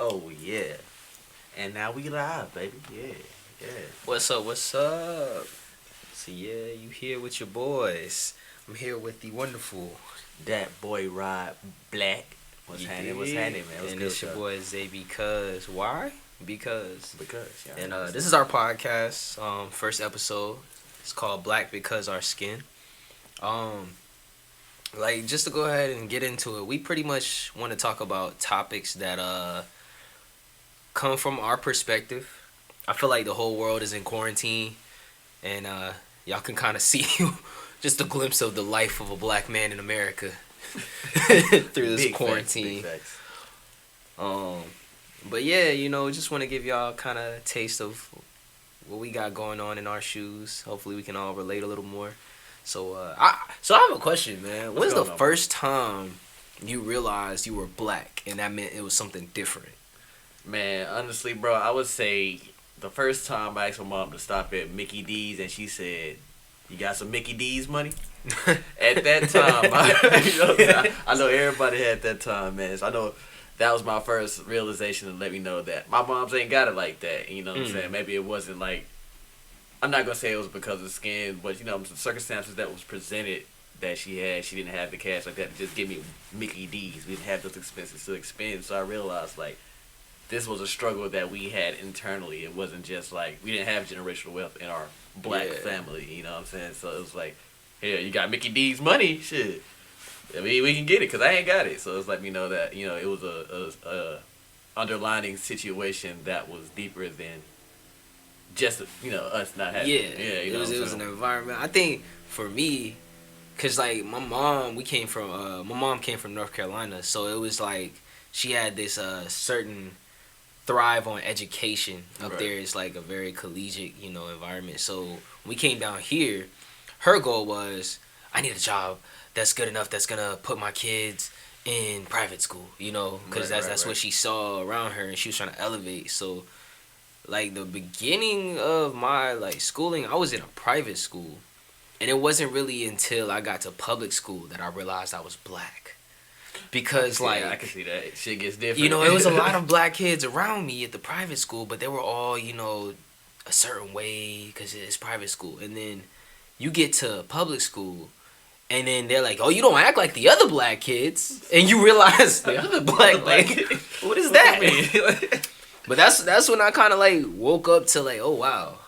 Oh yeah. And now we live, baby. Yeah, yeah. What's up? What's up? So yeah, you here with your boys. I'm here with the wonderful. That boy Rod Black. What's You happening? What's dig? happening, man? What's And good it's your with y'all? boy Zay Because. Why? Because. Yeah. And this is our podcast. First episode. It's called Black Because Our Skin. Like just to go ahead and get into it, we pretty much want to talk about topics that come from our perspective. I feel like the whole world is in quarantine, and y'all can kind of see just a glimpse of the life of a black man in America through this Big quarantine. Facts, big facts. But yeah, just want to give y'all kind of a taste of what we got going on in our shoes. Hopefully, we can all relate a little more. So, I have a question, man. When's the first time you realized you were black and that meant it was something different? Man, honestly, bro, I would say the first time I asked my mom to stop at Mickey D's and she said, "You got some Mickey D's money?" At that time, I know everybody had that time, man. So I know that was my first realization to let me know that my mom's ain't got it like that. You know what I'm saying? Maybe it wasn't like, I'm not going to say it was because of skin, but, some circumstances that was presented that she didn't have the cash like that to just give me Mickey D's. We didn't have those expenses to expend. So I realized, like, this was a struggle that we had internally. It wasn't just like, we didn't have generational wealth in our black family, you know what I'm saying? So it was like, hey, you got Mickey D's money? Shit. I mean, we can get it because I ain't got it. So it's let me know that, it was a underlining situation that was deeper than just, us not having it. Yeah, it was an environment. I think for me, because, like, my mom came from North Carolina. So it was like she had this certain thrive on education up there. It's like a very collegiate, environment. So when we came down here, her goal was, I need a job that's good enough that's gonna put my kids in private school, because that's what she saw around her, and she was trying to elevate. So, like, the beginning of my schooling, I was in a private school, and it wasn't really until I got to public school that I realized I was black. Because I can see that shit gets different. It was a lot of black kids around me at the private school, but they were all a certain way because it's private school. And then you get to public school, and then they're like, "Oh, you don't act like the other black kids," and you realize the other black what is that? But that's when I kind of woke up to oh wow,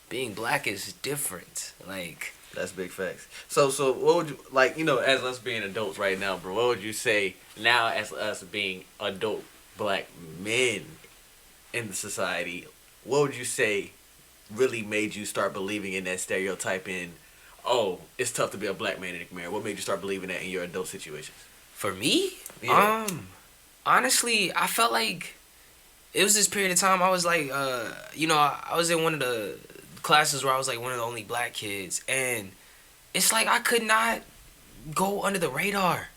being black is different. That's big facts. So what would you as us being adults right now, bro? What would you say now as us being adult black men in the society? What would you say really made you start believing in that stereotype in, oh, it's tough to be a black man in America? What made you start believing that in your adult situations? For me, honestly, I felt like it was this period of time I was I was in one of the classes where I was one of the only black kids, and it's I could not go under the radar.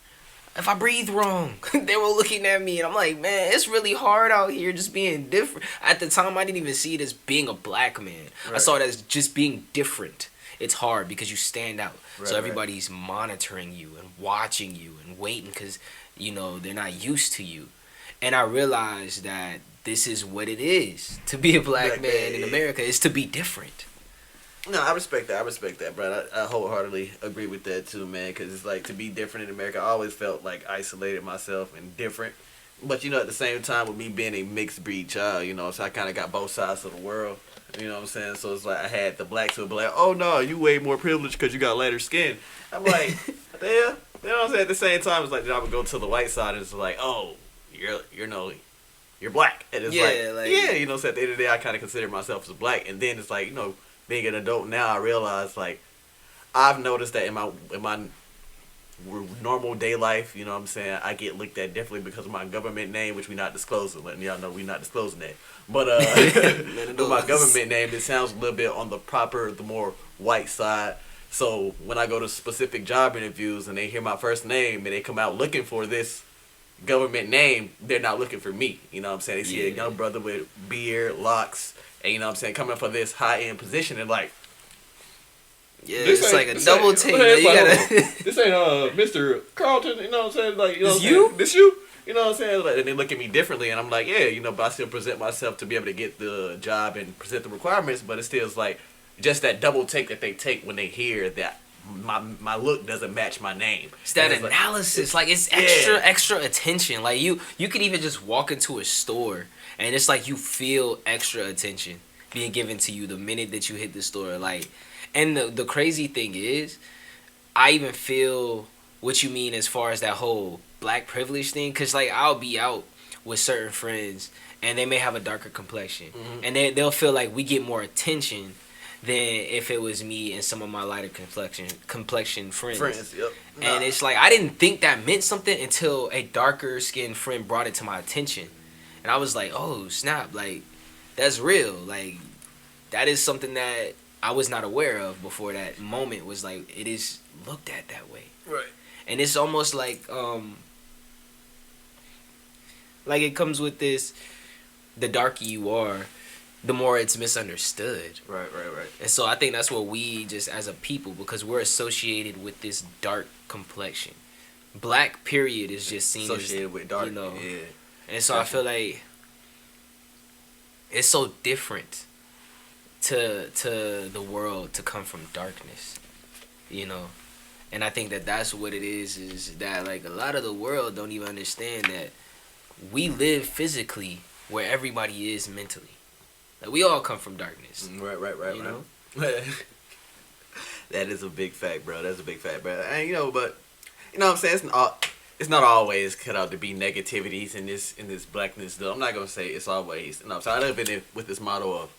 If I breathe wrong, they were looking at me, and I'm like, man, it's really hard out here just being different. At the time, I didn't even see it as being a black man. Right. I saw it as just being different. It's hard because you stand out. Right, so everybody's monitoring you and watching you and waiting because, they're not used to you. And I realized that this is what it is to be a black man in America, is to be different. No, I respect that, bro. I wholeheartedly agree with that too, man. Because it's to be different in America, I always felt isolated myself and different. But at the same time, with me being a mixed breed child, so I kind of got both sides of the world. You know what I'm saying? So it's I had the blacks who would be like, "Oh no, you way more privileged because you got lighter skin." I'm like, what the hell? You know what I'm saying? At the same time, it's then I would go to the white side, and it's "Oh, you're black," and it's so at the end of the day, I kind of consider myself as black, and then it's being an adult now, I realize I've noticed that in my normal day life, you know what I'm saying, I get looked at differently because of my government name, which we not disclosing, letting y'all know we not disclosing that. But with my government name, it sounds a little bit on the more white side. So when I go to specific job interviews and they hear my first name and they come out looking for this government name, they're not looking for me. You know what I'm saying? They see a young brother with beard, locks, and coming for this high-end position, and it's like a double take. This ain't Mr. Carlton, you know what I'm saying? This you? You know what I'm saying? Like, and they look at me differently, and I'm like, yeah, you know, but I still present myself to be able to get the job and present the requirements. But it still is like just that double take that they take when they hear that my look doesn't match my name. It's that and analysis. Like it's extra attention. Like you could even just walk into a store and it's like you feel extra attention being given to you the minute that you hit the store. Like, and the crazy thing is, I even feel what you mean as far as that whole black privilege thing. Cause like I'll be out with certain friends and they may have a darker complexion, and they'll feel like we get more attention than if it was me and some of my lighter complexion friends. Yep. And it's like I didn't think that meant something until a darker skinned friend brought it to my attention, and I was like, oh snap, like that's real. Like that is something that I was not aware of before that moment. Was like it is looked at that way. Right. And it's almost like it comes with this, the darker you are, the more it's misunderstood. Right. And so I think that's what we just as a people, because we're associated with this dark complexion. Black period is just seen associated as, with dark. you know. Yeah. And so I feel like it's so different to the world to come from darkness, you know. And I think that that's what it is that like a lot of the world don't even understand that we live physically where everybody is mentally. Like we all come from darkness. Right. You know? That is a big fact, bro. That's a big fact, bro. And you know, but you know what I'm saying? It's not always cut out to be negativities in this blackness, though. I'm not gonna say it's always. You know, so I live with this motto of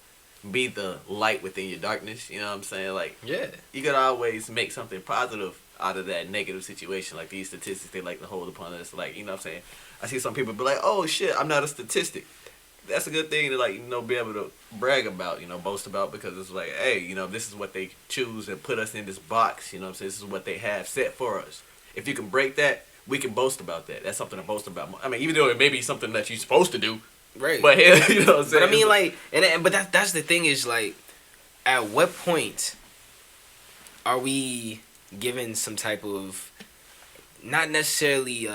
be the light within your darkness. You know what I'm saying? Like, Yeah. you gotta always make something positive out of that negative situation. Like these statistics, they like to hold upon us. Like, you know what I'm saying? I see some people be like, "Oh shit, I'm not a statistic." That's a good thing to, like, you know, be able to brag about, you know, boast about, because it's like, hey, you know, this is what they choose and put us in this box. You know what I'm saying? This is what they have set for us. If you can break that, we can boast about that. That's something to boast about. I mean, even though it may be something that you're supposed to do, Right. but hell, you know what I'm saying? But I mean, like, but that's the thing is, like, at what point are we given some type of, not necessarily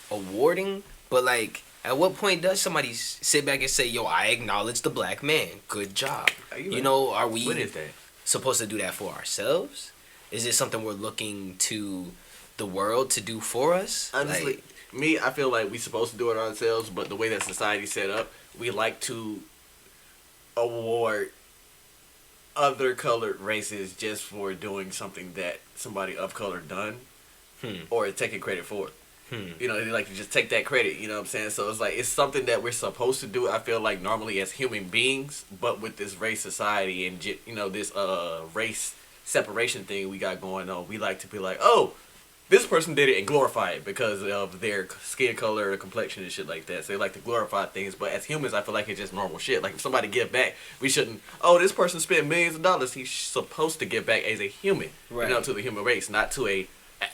awarding, but like, at what point does somebody sit back and say, "Yo, I acknowledge the black man. Good job." You know, are we What is that? supposed to do that for ourselves? Is it something we're looking to the world to do for us? Honestly, Like, I feel like we're supposed to do it ourselves, but the way that society's set up, we like to award other colored races just for doing something that somebody of color done, or taking credit for it. You know, they like to just take that credit, you know what I'm saying? So it's like, it's something that we're supposed to do, I feel like, normally as human beings, but with this race society and, you know, this race separation thing we got going on, we like to be like, oh, this person did it, and glorify it because of their skin color or complexion and shit like that. So they like to glorify things, but as humans, I feel like it's just normal shit. Like, if somebody give back, we shouldn't, oh, this person spent millions of dollars, he's supposed to give back as a human, right. you know, to the human race, not to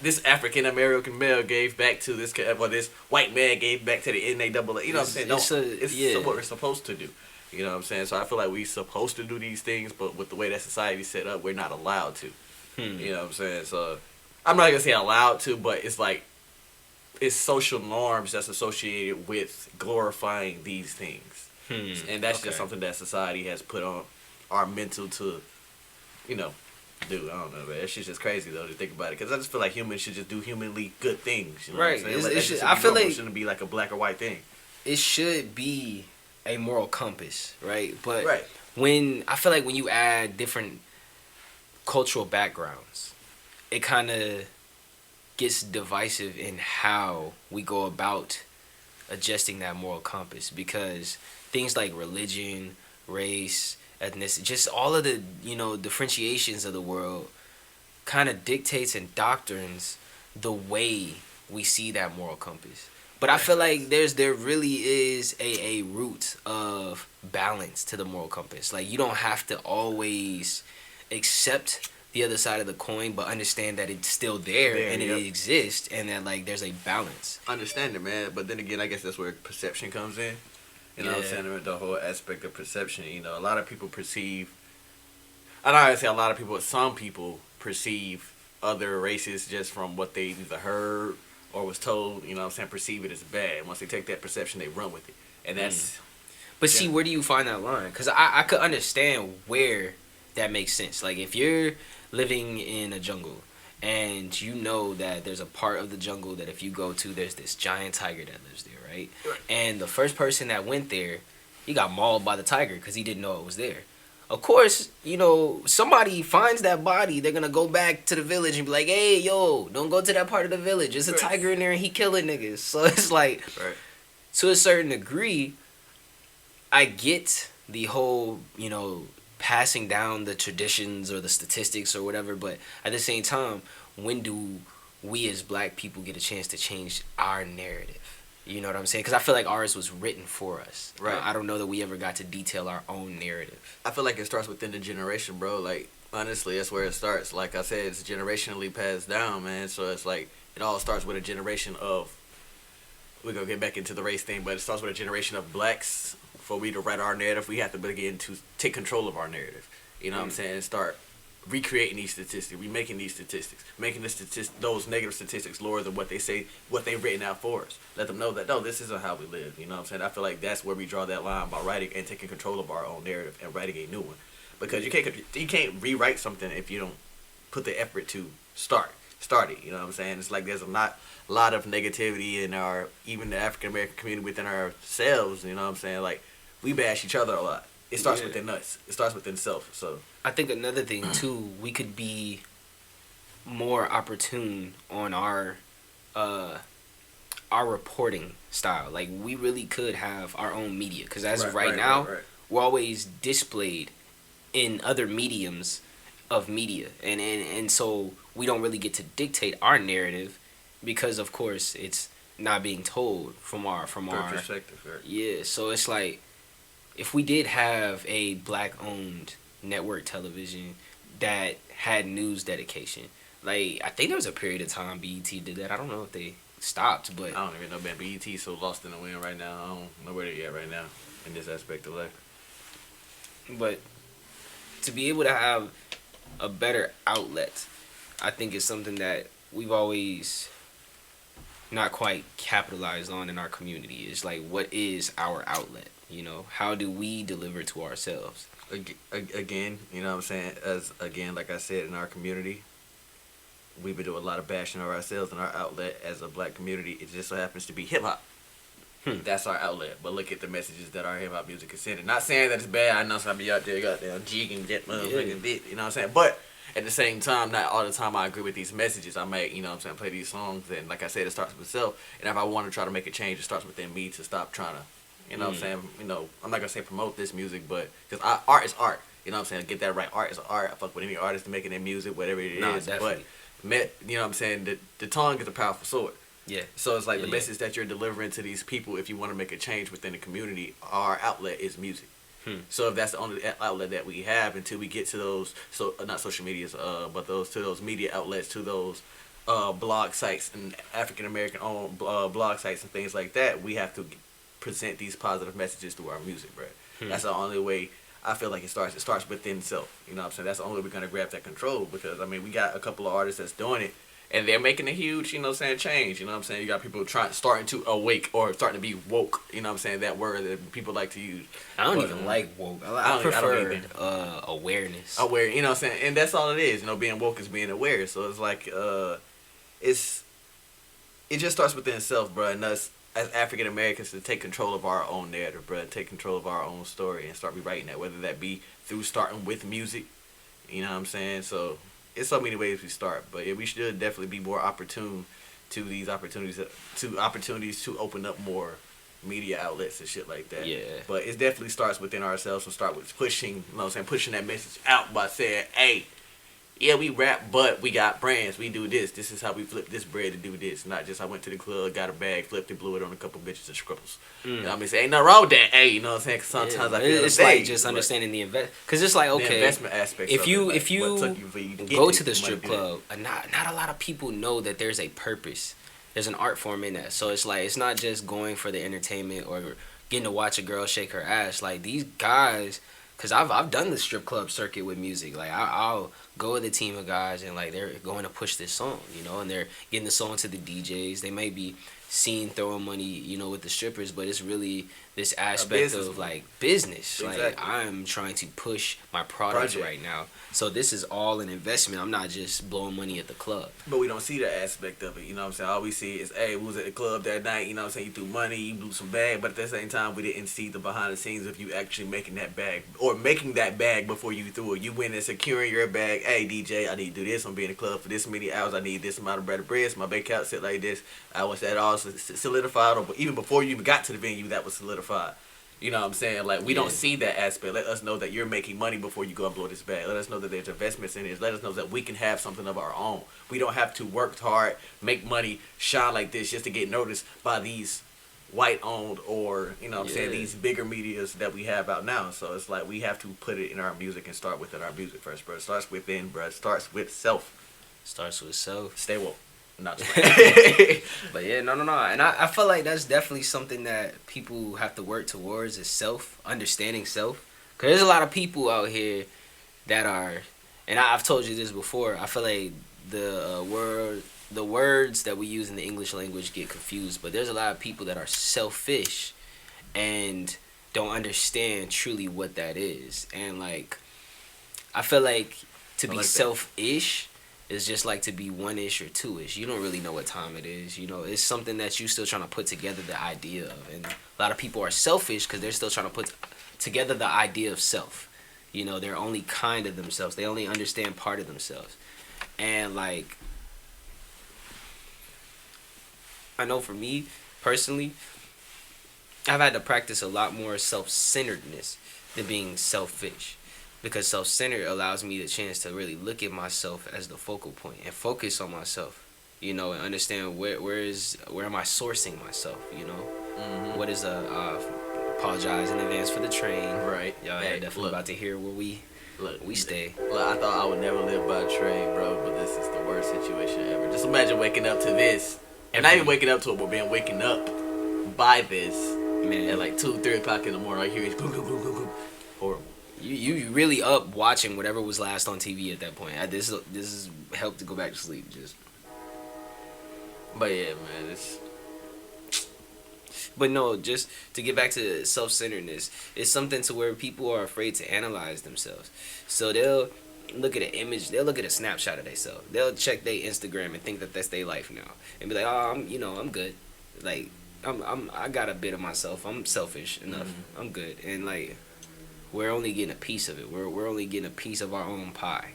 this African American male gave back to this, well, this white man gave back to the NAAA. You know what I'm saying? It's what we're supposed to do. You know what I'm saying? So I feel like we're supposed to do these things, but with the way that society's set up, we're not allowed to. You know what I'm saying? So I'm not gonna say allowed to, but it's like, it's social norms that's associated with glorifying these things, and that's just something that society has put on our mental to, you know. Dude, I don't know, man. That shit's just crazy though to think about it, because I just feel like humans should just do humanly good things. You know right. What I'm saying? I feel like it shouldn't be like a black or white thing. It should be a moral compass, right? But Right. I feel like when you add different cultural backgrounds, it kind of gets divisive in how we go about adjusting that moral compass, because things like religion, race, ethnicity, just all of the, you know, differentiations of the world kind of dictates and doctrines the way we see that moral compass. But I feel like there really is a root of balance to the moral compass. Like, you don't have to always accept the other side of the coin, but understand that it's still there and it exists, and that, like, there's a balance. Understand it, man. But then again, I guess that's where perception comes in. You know what I'm saying? The whole aspect of perception. You know, a lot of people perceive, I don't want to say a lot of people, but some people perceive other races just from what they either heard or was told, you know what I'm saying, perceive it as bad. Once they take that perception, they run with it. And that's... But see, where do you find that line? Because I could understand where that makes sense. Like, if you're living in a jungle and you know that there's a part of the jungle that if you go to, there's this giant tiger that lives there, right? And the first person that went there, he got mauled by the tiger because he didn't know it was there. Of course, you know, somebody finds that body, they're going to go back to the village and be like, hey, yo, don't go to that part of the village. There's a tiger in there and he killing niggas. So it's like, to a certain degree, I get the whole, you know, passing down the traditions or the statistics or whatever, but at the same time, when do we as black people get a chance to change our narrative? You know what I'm saying? Because I feel like ours was written for us. Right. I don't know that we ever got to detail our own narrative. I feel like it starts within the generation, bro. Like, honestly, that's where it starts. Like I said, it's generationally passed down, man. So it's like, it all starts with a generation of, we're going to get back into the race thing, but it starts with a generation of blacks. For we to write our narrative, we have to begin to take control of our narrative. You know what I'm saying? And start recreating these statistics, remaking these statistics, making those negative statistics lower than what they say, what they've written out for us. Let them know that, no, this isn't how we live. You know what I'm saying? I feel like that's where we draw that line by writing and taking control of our own narrative and writing a new one. Because you can't rewrite something if you don't put the effort to start it. You know what I'm saying? It's like there's a lot of negativity in even the African American community within ourselves. You know what I'm saying? Like, we bash each other a lot. It starts within us. It starts within self. So I think another thing too, we could be more opportune on our reporting style. Like, we really could have our own media, because as of right now, we're always displayed in other mediums of media, and so we don't really get to dictate our narrative, because of course it's not being told from our perspective. Right? Yeah, so it's like, if we did have a black-owned network television that had news dedication, like, I think there was a period of time BET did that. I don't know if they stopped, but I don't even know, man. BET so lost in the wind right now. I don't know where they're at right now in this aspect of life. But to be able to have a better outlet, I think is something that we've always not quite capitalized on in our community. Is like, what is our outlet? You know, how do we deliver to ourselves? Again, you know what I'm saying? Like I said, in our community, we've been doing a lot of bashing of ourselves, and our outlet as a black community, it just so happens to be hip-hop. That's our outlet. But look at the messages that our hip-hop music is sending. Not saying that it's bad. I know somebody out there goddamn jigging that motherfucking bit. You know what I'm saying? But at the same time, not all the time I agree with these messages. I might, you know what I'm saying, play these songs, and like I said, it starts with self. And if I want to try to make a change, it starts within me to stop trying to, you know what I'm saying? You know, I'm not going to say promote this music, but because art is art. You know what I'm saying? Get that right. Art is art. I fuck with any artist making their music, whatever it is. Definitely. But, you know what I'm saying? The tongue is a powerful sword. Yeah. So it's like the message that you're delivering to these people, if you want to make a change within the community, our outlet is music. So if that's the only outlet that we have until we get to those, not social medias, but those media outlets, to those blog sites and African American owned blog sites and things like that, we have to present these positive messages through our music, bro. That's the only way. I feel like it starts within self. You know what I'm saying? That's the only way we're gonna grab that control, because I mean, we got a couple of artists that's doing it, and they're making a huge, you know what I'm saying, change. You know what I'm saying? You got people starting to awake, or starting to be woke. You know what I'm saying? That word that people like to use. I don't even like woke. I prefer awareness. Aware, you know what I'm saying? And that's all it is. You know, being woke is being aware. So it's like, it just starts within self, bro. And us as African Americans to take control of our own narrative, bro. Take control of our own story and start rewriting that. Whether that be through starting with music, you know what I'm saying? So it's so many ways we start, but yeah, we should definitely be more opportune to these opportunities to open up more media outlets and shit like that. Yeah. But it definitely starts within ourselves, and start with pushing, you know what I'm saying, pushing that message out by saying, hey, yeah, we rap, but we got brands. We do this. This is how we flip this bread to do this. Not just I went to the club, got a bag, flipped it, blew it on a couple bitches and scribbles. You know what I mean? Say, ain't nothing wrong with that. Hey, you know what I'm saying? Cause sometimes I feel it's like just understanding the because it's like, okay, the investment aspect. If you go to the strip club, not a lot of people know that there's a purpose. There's an art form in that. So it's like, it's not just going for the entertainment or getting to watch a girl shake her ass. Like, these guys Cause I've done the strip club circuit with music. Like I'll go with a team of guys and like they're going to push this song, and they're getting the song to the DJs. They may be seen throwing money, with the strippers, but it's really this aspect of like business. Exactly. Like I'm trying to push my product right now. So this is all an investment. I'm not just blowing money at the club. But we don't see that aspect of it, you know what I'm saying? All we see is, hey, we was at the club that night, you know what I'm saying? You threw money, you blew some bag, but at the same time, we didn't see the behind the scenes of you actually making that bag, or making that bag before you threw it. You went and securing your bag, hey, DJ, I need to do this, I'm being in the club for this many hours, I need this amount of bread, so my bank account sit like this. I want that all solidified, or even before you even got to the venue, that was solidified. You know what I'm saying? Like, we don't see that aspect. Let us know that you're making money before you go and blow this bag. Let us know that there's investments in it. Let us know that we can have something of our own. We don't have to work hard, make money, shine like this just to get noticed by these white-owned or, you know what I'm saying, these bigger medias that we have out now. So it's like we have to put it in our music and start within our music first, bro. It starts within, bro. It starts with self. Starts with self. Stay woke. Not But yeah, no. And I feel like that's definitely something that people have to work towards is understanding self. Because there's a lot of people out here that are, and I've told you this before, I feel like the words that we use in the English language get confused. But there's a lot of people that are selfish and don't understand truly what that is. And like, I feel like to be selfish is just like to be one-ish or two-ish. You don't really know what time it is. It's something that you still trying to put together the idea of. And a lot of people are selfish because they're still trying to put together the idea of self. They're only kind of themselves. They only understand part of themselves. And like, I know for me, personally, I've had to practice a lot more self-centeredness than being selfish. Because self-centered allows me the chance to really look at myself as the focal point and focus on myself, and understand where am I sourcing myself, Mm-hmm. What is apologize in advance for the train. Right. Y'all definitely about to hear where we stay. Look, I thought I would never live by a train, bro, but this is the worst situation ever. Just imagine waking up to this. And not even waking up to it, but being waking up by this. Man. At like 2, 3 o'clock in the morning, I hear it. Horrible. You really up watching whatever was last on TV at that point. This is helped to go back to sleep. But yeah, man, it's. But no, just to get back to self-centeredness, it's something to where people are afraid to analyze themselves. So they'll look at an image, they'll look at a snapshot of themselves. They'll check their Instagram and think that that's their life now, and be like, oh, I'm good. Like I got a bit of myself. I'm selfish enough. Mm-hmm. I'm good, and like. We're only getting a piece of it. We're only getting a piece of our own pie.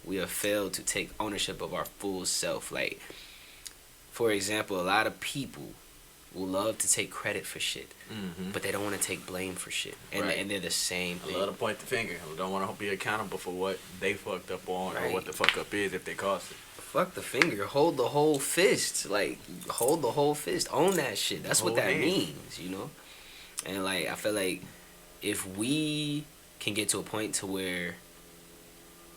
We have failed to take ownership of our full self. Like, for example, a lot of people will love to take credit for shit, but they don't want to take blame for shit. And they're the same thing. I love to point the finger. I don't want to be accountable for what they fucked up on or what the fuck up is if they caused it. Fuck the finger. Hold the whole fist. Like, hold the whole fist. Own that shit. That's what that means, And, like, I feel like if we can get to a point to where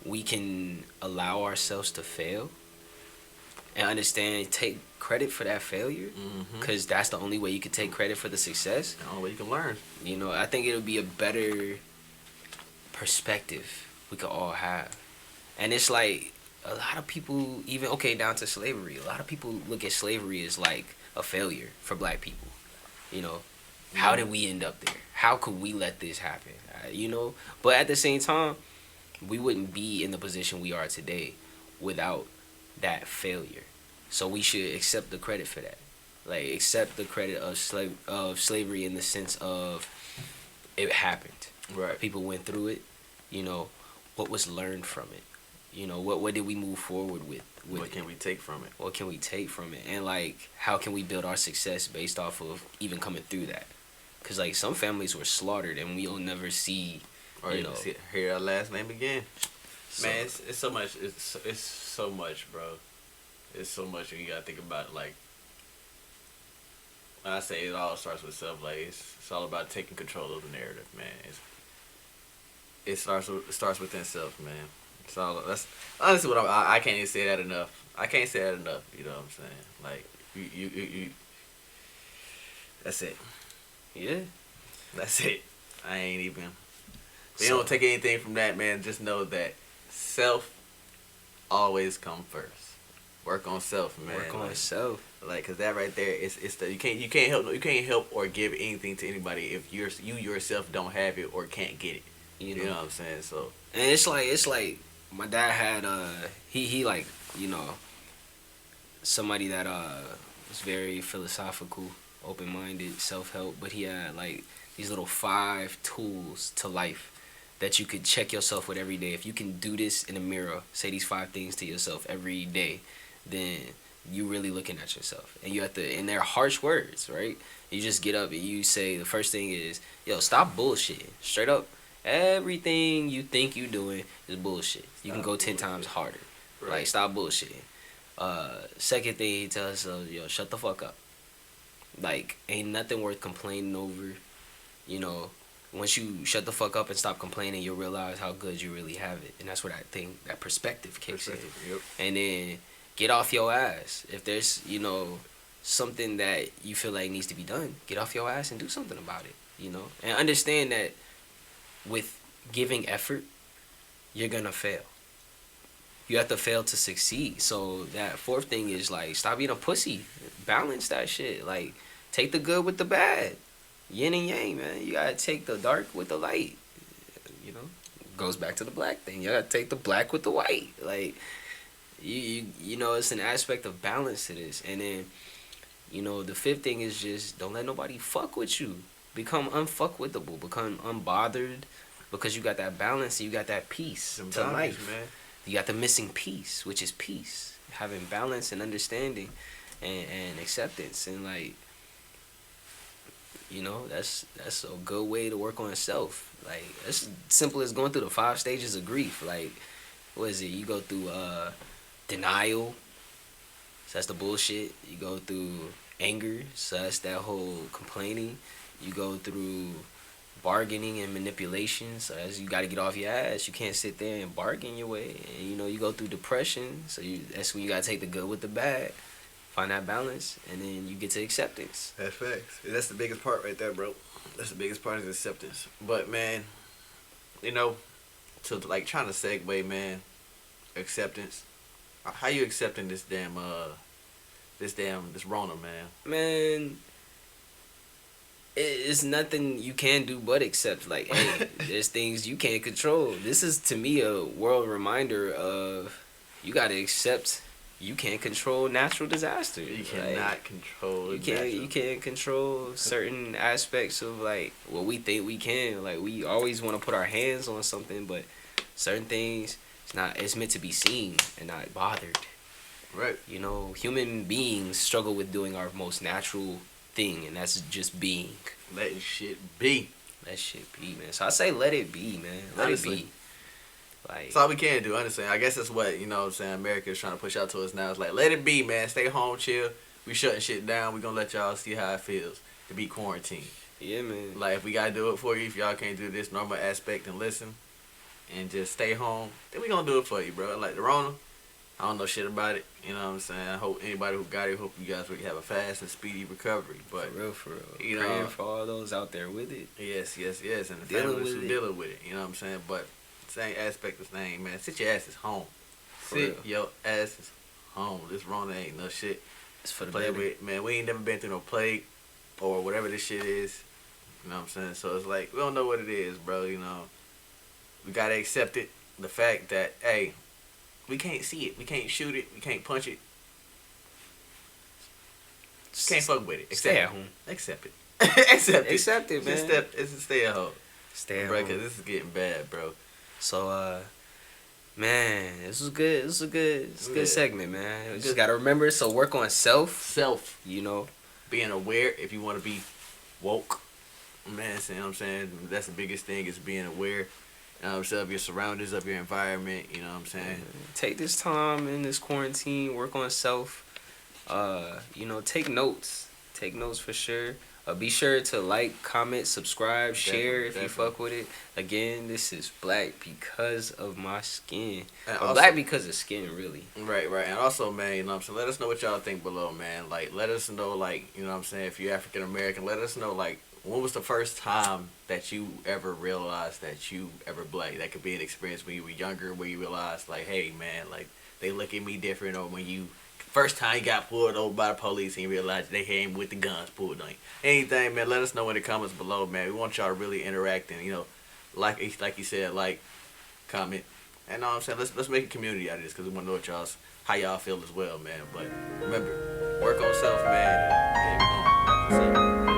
we can allow ourselves to fail and understand, take credit for that failure, because that's the only way you can take credit for the success. The only way you can learn. I think it'll be a better perspective we could all have. And it's like, a lot of people, even, down to slavery, a lot of people look at slavery as like a failure for black people. How did we end up there? How could we let this happen? But at the same time, we wouldn't be in the position we are today without that failure. So we should accept the credit for that. Like, accept the credit of slavery in the sense of it happened. Right. People went through it. What was learned from it? What did we move forward with? What can we take from it? What can we take from it? And like, how can we build our success based off of even coming through that? Because, like, some families were slaughtered, and we'll never see, or hear our last name again. So, man, it's so much. It's so much, bro. It's so much, and you gotta think about it. Like, when I say it all starts with self, like, it's all about taking control of the narrative, man. It starts within self, man. It's all. That's honestly what I can't even say that enough. I can't say that enough. You know what I'm saying? Like, you. That's it. Yeah. That's it. I ain't even. If you don't take anything from that, man, just know that self always come first. Work on self, man. Work on self. Like, cause that right there is it's the you can't help or give anything to anybody if you yourself don't have it or can't get it. You know what I'm saying? So and it's like my dad had he like, you know, somebody that was very philosophical, open-minded, self-help, but he had like these little 5 tools to life that you could check yourself with every day. If you can do this in the mirror, say these 5 things to yourself every day, then you really looking at yourself. And you have to, and they're harsh words, right? You just get up and you say, the first thing is, yo, stop bullshitting. Straight up, everything you think you doing is bullshit. You can go 10 times harder. Right. Like, stop bullshitting. Second thing he tells us, yo, shut the fuck up. Like, ain't nothing worth complaining over. You know, once you shut the fuck up and stop complaining, you'll realize how good you really have it. And that's where that perspective kicks in. Yep. And then get off your ass. If there's, you know, something that you feel like needs to be done, get off your ass and do something about it, you know? And understand that with giving effort, you're gonna fail. You have to fail to succeed. So that 4th thing is, like, stop being a pussy. Balance that shit. Like, take the good with the bad. Yin and yang, man. You gotta take the dark with the light. You know? Goes back to the black thing. You gotta take the black with the white. Like, you know, it's an aspect of balance to this. And then, you know, the 5th thing is just don't let nobody fuck with you. Become unfuckwittable. Become unbothered, because you got that balance and you got that peace to life. Man. You got the missing piece, which is peace. Having balance and understanding and acceptance. And, like, you know, that's a good way to work on self. Like, it's simple as going through the 5 stages of grief. Like, what is it? You go through denial, so that's the bullshit. You go through anger, so that's that whole complaining. You go through bargaining and manipulation, so as you got to get off your ass. You can't sit there and bargain your way. And, you know, you go through depression, so that's when you got to take the good with the bad, find that balance, and then you get to acceptance. That's facts. That's the biggest part right there, bro. That's the biggest part is acceptance. But, man, you know, to, like, trying to segue, man, acceptance. How you accepting this Rona, man? Man, it's nothing you can do but accept. Like, hey, there's things you can't control. This is, to me, a world reminder of you got to accept you can't control natural disaster. You cannot control. You can't control certain aspects of, like, what we think we can. Like, we always want to put our hands on something, but certain things, it's meant to be seen and not bothered. Right. You know, human beings struggle with doing our most natural thing, and that's just being. Letting shit be. Let shit be, man. So I say let it be, man. Let it be. Like, that's all we can do, honestly. I guess that's what, you know what I'm saying, America is trying to push out to us now. It's like, let it be, man. Stay home, chill. We shutting shit down. We gonna let y'all see how it feels to be quarantined. Yeah, man. Like, if we gotta do it for you, if y'all can't do this normal aspect and listen and just stay home, then we gonna do it for you, bro. Like the Rona, I don't know shit about it. You know what I'm saying? I hope anybody who got it, hope you guys really have a fast and speedy recovery. But for real. You know, praying for all those out there with it. Yes. And the families who dealing with it. You know what I'm saying? But same aspect of thing, man. Sit your asses home. Sit your asses home. This Rona ain't no shit. It's for the play with, man. We ain't never been through no plague or whatever this shit is. You know what I'm saying? So it's like, we don't know what it is, bro. You know, we gotta accept it. The fact that, hey, we can't see it. We can't shoot it. We can't punch it. Just can't fuck with it. Stay at home. Accept it. Accept it, man. Just stay at home. Stay at home. Bro, because this is getting bad, bro. So, man, this was good. This was a good segment, man. We just gotta remember. So work on self. You know, being aware. If you want to be woke, man. You know what I'm saying? That's the biggest thing is being aware. Of your surroundings, of your environment. You know what I'm saying? Take this time in this quarantine. Work on self. You know, take notes. Take notes for sure. Be sure to like, comment, subscribe, share if you fuck with it. Again, this is Black because of my skin. Or Black because of skin, really. Right. And also, man, you know what I'm saying? Let us know what y'all think below, man. Like, let us know, like, you know what I'm saying? If you're African American, let us know, like, when was the first time that you ever realized that you ever black? That could be an experience when you were younger, where you realized like, hey man, like they look at me different, or when you first time you got pulled over by the police and you realized they came with the guns pulled on you. Anything, man, let us know in the comments below, man. We want y'all to really interact and like you said, like, comment. And know what I'm saying, let's make a community out of this because we want to know how y'all feel as well, man. But remember, work on self, man. And, we gonna wrap this up.